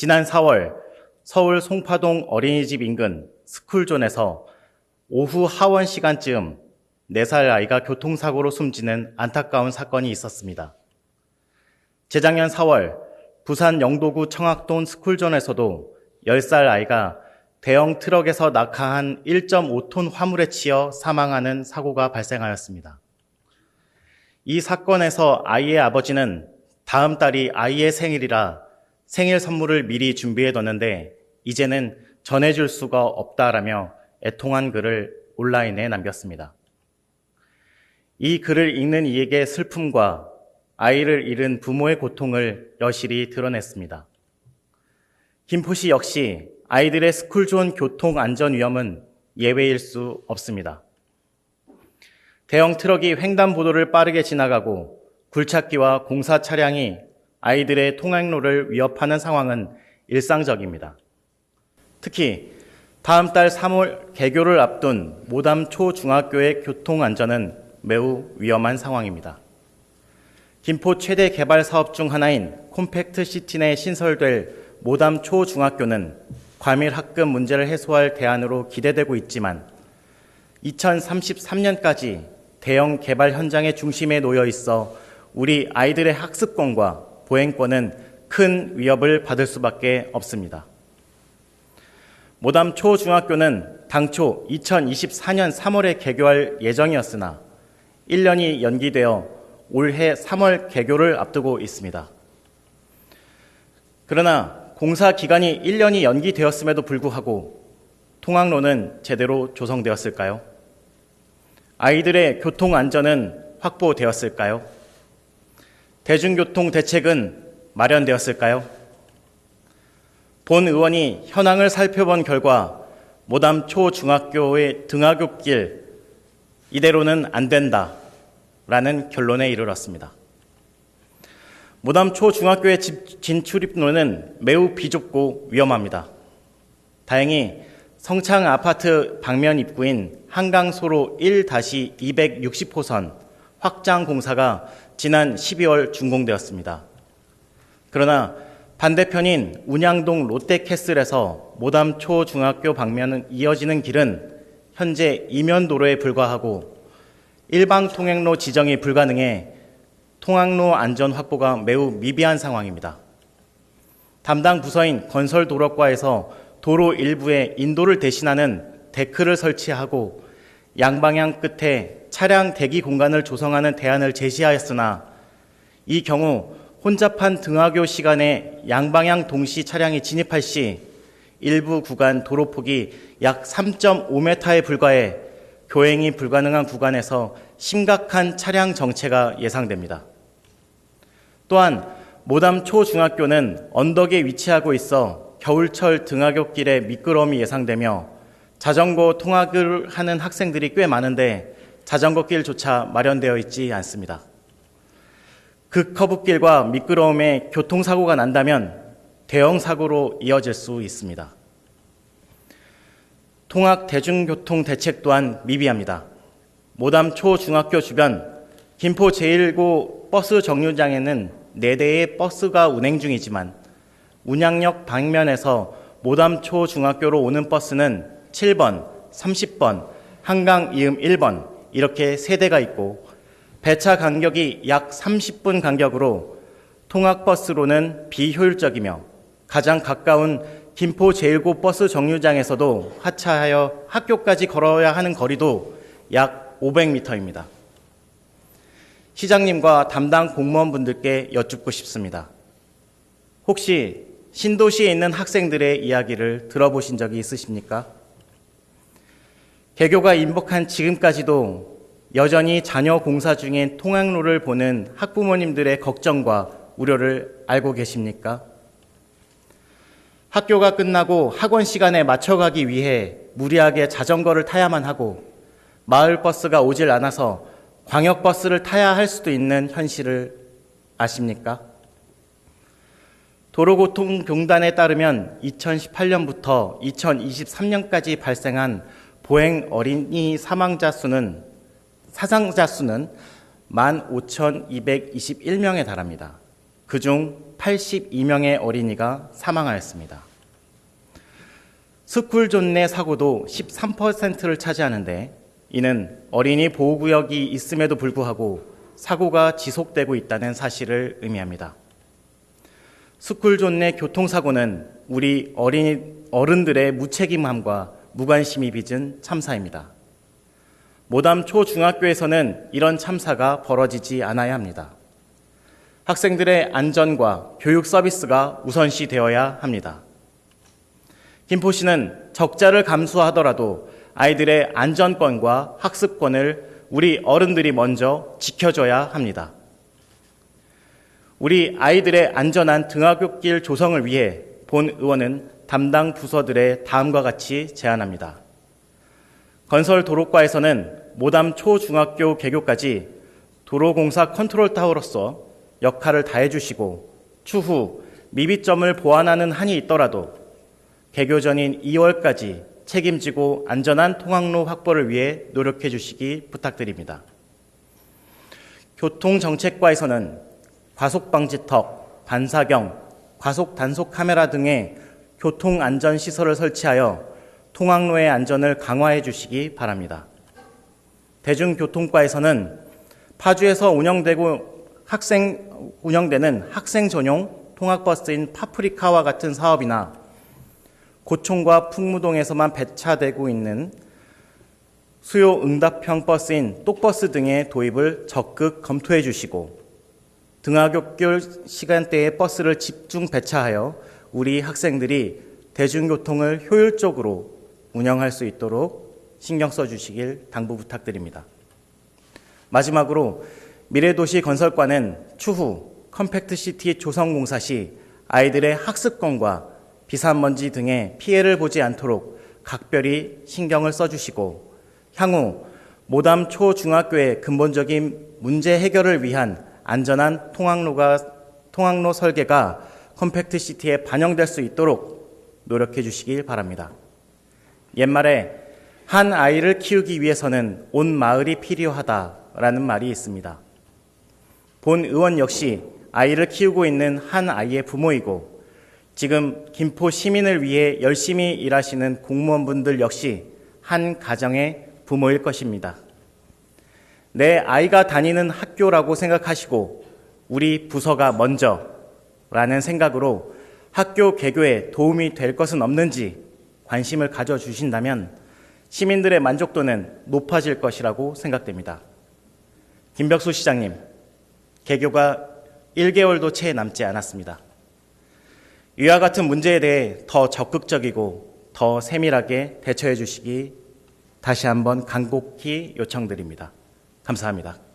지난 4월 서울 송파동 어린이집 인근 스쿨존에서 오후 하원 시간쯤 4살 아이가 교통사고로 숨지는 안타까운 사건이 있었습니다. 재작년 4월 부산 영도구 청학동 스쿨존에서도 10살 아이가 대형 트럭에서 낙하한 1.5톤 화물에 치여 사망하는 사고가 발생하였습니다. 이 사건에서 아이의 아버지는 다음 달이 아이의 생일이라 생일 선물을 미리 준비해뒀는데 이제는 전해줄 수가 없다라며 애통한 글을 온라인에 남겼습니다. 이 글을 읽는 이에게 슬픔과 아이를 잃은 부모의 고통을 여실히 드러냈습니다. 김포시 역시 아이들의 스쿨존 교통 안전 위험은 예외일 수 없습니다. 대형 트럭이 횡단보도를 빠르게 지나가고 굴착기와 공사 차량이 아이들의 통학로를 위협하는 상황은 일상적입니다. 특히 다음 달 3월 개교를 앞둔 모담 초중학교의 교통 안전은 매우 위험한 상황입니다. 김포 최대 개발 사업 중 하나인 콤팩트 시티 내에 신설될 모담 초중학교는 과밀 학급 문제를 해소할 대안으로 기대되고 있지만 2033년까지 대형 개발 현장의 중심에 놓여 있어 우리 아이들의 학습권과 보행권은 큰 위협을 받을 수밖에 없습니다. 모담 초중학교는 당초 2024년 3월에 개교할 예정이었으나 1년이 연기되어 올해 3월 개교를 앞두고 있습니다. 그러나 공사 기간이 1년이 연기되었음에도 불구하고 통학로는 제대로 조성되었을까요? 아이들의 교통 안전은 확보되었을까요? 대중교통 대책은 마련되었을까요? 본 의원이 현황을 살펴본 결과 모담 초중학교의 등하굣길 이대로는 안 된다라는 결론에 이르렀습니다. 모담 초중학교의 진출입로는 매우 비좁고 위험합니다. 다행히 성창 아파트 방면 입구인 한강소로 1-260호선 확장 공사가 지난 12월 준공되었습니다. 그러나 반대편인 운양동 롯데캐슬에서 모담 초중학교 방면은 이어지는 길은 현재 이면도로에 불과하고 일방 통행로 지정이 불가능해 통학로 안전 확보가 매우 미비한 상황입니다. 담당 부서인 건설도로과에서 도로 일부에 인도를 대신하는 데크를 설치하고 양방향 끝에 차량 대기 공간을 조성하는 대안을 제시하였으나 이 경우 혼잡한 등하교 시간에 양방향 동시 차량이 진입할 시 일부 구간 도로폭이 약 3.5m에 불과해 교행이 불가능한 구간에서 심각한 차량 정체가 예상됩니다. 또한 모담 초중학교는 언덕에 위치하고 있어 겨울철 등하굣길에 미끄러움이 예상되며 자전거 통학을 하는 학생들이 꽤 많은데 자전거 길조차 마련되어 있지 않습니다. 극커브길과 미끄러움에 교통사고가 난다면 대형 사고로 이어질 수 있습니다. 통학 대중교통 대책 또한 미비합니다. 모담 초중학교 주변 김포 제1고 버스 정류장에는 4대의 버스가 운행 중이지만 운양역 방면에서 모담 초중학교로 오는 버스는 7번, 30번, 한강 이음 1번 이렇게 3대가 있고 배차 간격이 약 30분 간격으로 통학버스로는 비효율적이며 가장 가까운 김포 제1고 버스 정류장에서도 하차하여 학교까지 걸어야 하는 거리도 약 500m입니다. 시장님과 담당 공무원분들께 여쭙고 싶습니다. 혹시 신도시에 있는 학생들의 이야기를 들어보신 적이 있으십니까? 개교가 임박한 지금까지도 여전히 자녀 공사 중인 통학로를 보는 학부모님들의 걱정과 우려를 알고 계십니까? 학교가 끝나고 학원 시간에 맞춰가기 위해 무리하게 자전거를 타야만 하고 마을 버스가 오질 않아서 광역버스를 타야 할 수도 있는 현실을 아십니까? 도로교통공단에 따르면 2018년부터 2023년까지 발생한 보행 어린이 사상자 수는 15,221명에 달합니다. 그중 82명의 어린이가 사망하였습니다. 스쿨존 내 사고도 13%를 차지하는데 이는 어린이 보호구역이 있음에도 불구하고 사고가 지속되고 있다는 사실을 의미합니다. 스쿨존 내 교통사고는 우리 어른들의 무책임함과 무관심이 빚은 참사입니다. 모담 초중학교에서는 이런 참사가 벌어지지 않아야 합니다. 학생들의 안전과 교육 서비스가 우선시 되어야 합니다. 김포시는 적자를 감수하더라도 아이들의 안전권과 학습권을 우리 어른들이 먼저 지켜줘야 합니다. 우리 아이들의 안전한 등하굣길 조성을 위해 본 의원은 담당 부서들의 다음과 같이 제안합니다. 건설 도로과에서는 모담 초중학교 개교까지 도로공사 컨트롤타워로서 역할을 다해주시고 추후 미비점을 보완하는 한이 있더라도 개교 전인 2월까지 책임지고 안전한 통학로 확보를 위해 노력해 주시기 부탁드립니다. 교통정책과에서는 과속방지턱, 반사경, 과속 단속 카메라 등의 교통안전시설을 설치하여 통학로의 안전을 강화해 주시기 바랍니다. 대중교통과에서는 파주에서 운영되는 학생 전용 통학버스인 파프리카와 같은 사업이나 고총과 풍무동에서만 배차되고 있는 수요 응답형 버스인 똑버스 등의 도입을 적극 검토해 주시고 등하굣길 시간대에 버스를 집중 배차하여 우리 학생들이 대중교통을 효율적으로 운영할 수 있도록 신경 써주시길 당부 부탁드립니다. 마지막으로 미래도시 건설과는 추후 컴팩트시티 조성공사 시 아이들의 학습권과 비산먼지 등의 피해를 보지 않도록 각별히 신경을 써주시고 향후 모담 초중학교의 근본적인 문제 해결을 위한 안전한 통학로 설계가 컴팩트시티에 반영될 수 있도록 노력해 주시길 바랍니다. 옛말에 한 아이를 키우기 위해서는 온 마을이 필요하다라는 말이 있습니다. 본 의원 역시 아이를 키우고 있는 한 아이의 부모이고 지금 김포 시민을 위해 열심히 일하시는 공무원분들 역시 한 가정의 부모일 것입니다. 내 아이가 다니는 학교라고 생각하시고 우리 부서가 먼저라는 생각으로 학교 개교에 도움이 될 것은 없는지 관심을 가져주신다면 시민들의 만족도는 높아질 것이라고 생각됩니다. 김벽수 시장님, 개교가 1개월도 채 남지 않았습니다. 이와 같은 문제에 대해 더 적극적이고 더 세밀하게 대처해 주시기 다시 한번 간곡히 요청드립니다. 감사합니다.